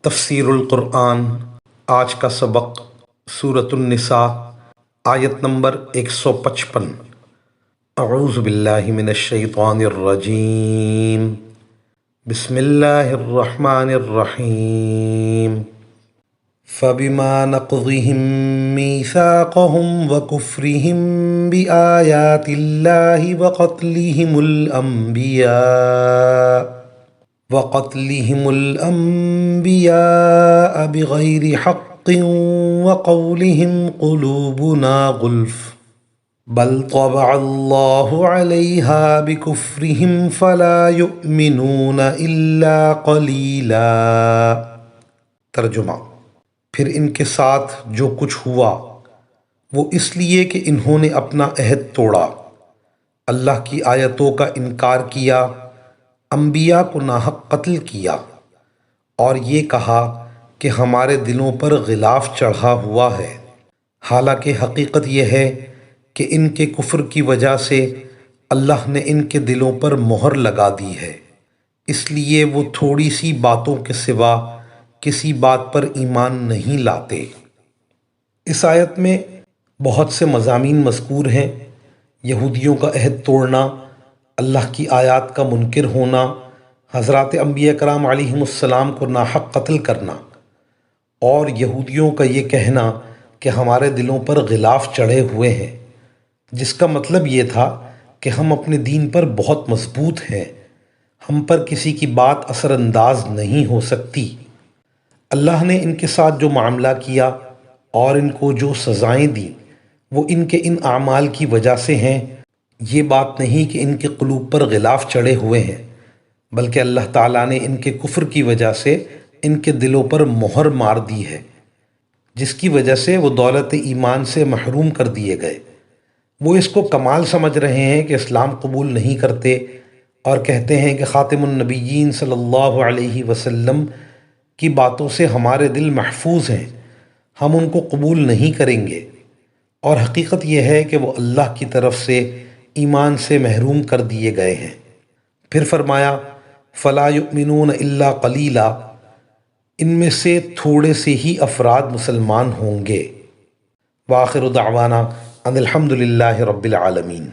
تفسیر القرآن۔ آج کا سبق سورۃ النساء، آیت نمبر 155۔ اعوذ باللہ من الشیطان الرجیم، بسم اللہ الرحمن الرحیم۔ فَبِمَا نَقْضِهِم مِّيثَاقَهُمْ وَكُفْرِهِم بِآيَاتِ اللَّهِ وَقَتْلِهِمُ الْأَنبِيَاءَ بِغَيْرِ حَقٍّ وَقَوْلِهِمْ قُلُوبُنَا غُلْفٌ بَلْ طَبَعَ اللَّهُ عَلَيْهَا بِكُفْرِهِمْ فَلَا يُؤْمِنُونَ إِلَّا قَلِيلًا۔ ترجمہ: پھر ان کے ساتھ جو کچھ ہوا وہ اس لیے کہ انہوں نے اپنا عہد توڑا، اللہ کی آیتوں کا انکار کیا، انبیاء کو ناحق قتل کیا، اور یہ کہا کہ ہمارے دلوں پر غلاف چڑھا ہوا ہے، حالانکہ حقیقت یہ ہے کہ ان کے کفر کی وجہ سے اللہ نے ان کے دلوں پر مہر لگا دی ہے، اس لیے وہ تھوڑی سی باتوں کے سوا کسی بات پر ایمان نہیں لاتے۔ اس آیت میں بہت سے مضامین مذکور ہیں: یہودیوں کا عہد توڑنا، اللہ کی آیات کا منکر ہونا، حضرات انبیاء کرام علیہم السلام کو ناحق قتل کرنا، اور یہودیوں کا یہ کہنا کہ ہمارے دلوں پر غلاف چڑھے ہوئے ہیں، جس کا مطلب یہ تھا کہ ہم اپنے دین پر بہت مضبوط ہیں، ہم پر کسی کی بات اثر انداز نہیں ہو سکتی۔ اللہ نے ان کے ساتھ جو معاملہ کیا اور ان کو جو سزائیں دیں وہ ان کے ان اعمال کی وجہ سے ہیں۔ یہ بات نہیں کہ ان کے قلوب پر غلاف چڑھے ہوئے ہیں، بلکہ اللہ تعالیٰ نے ان کے کفر کی وجہ سے ان کے دلوں پر مہر مار دی ہے، جس کی وجہ سے وہ دولت ایمان سے محروم کر دیے گئے۔ وہ اس کو کمال سمجھ رہے ہیں کہ اسلام قبول نہیں کرتے اور کہتے ہیں کہ خاتم النبیین صلی اللہ علیہ وسلم کی باتوں سے ہمارے دل محفوظ ہیں، ہم ان کو قبول نہیں کریں گے، اور حقیقت یہ ہے کہ وہ اللہ کی طرف سے ایمان سے محروم کر دیے گئے ہیں۔ پھر فرمایا فَلَا يُؤْمِنُونَ إِلَّا قَلِيلًا، ان میں سے تھوڑے سے ہی افراد مسلمان ہوں گے۔ وآخر دعوانا ان الحمد للہ رب العالمین۔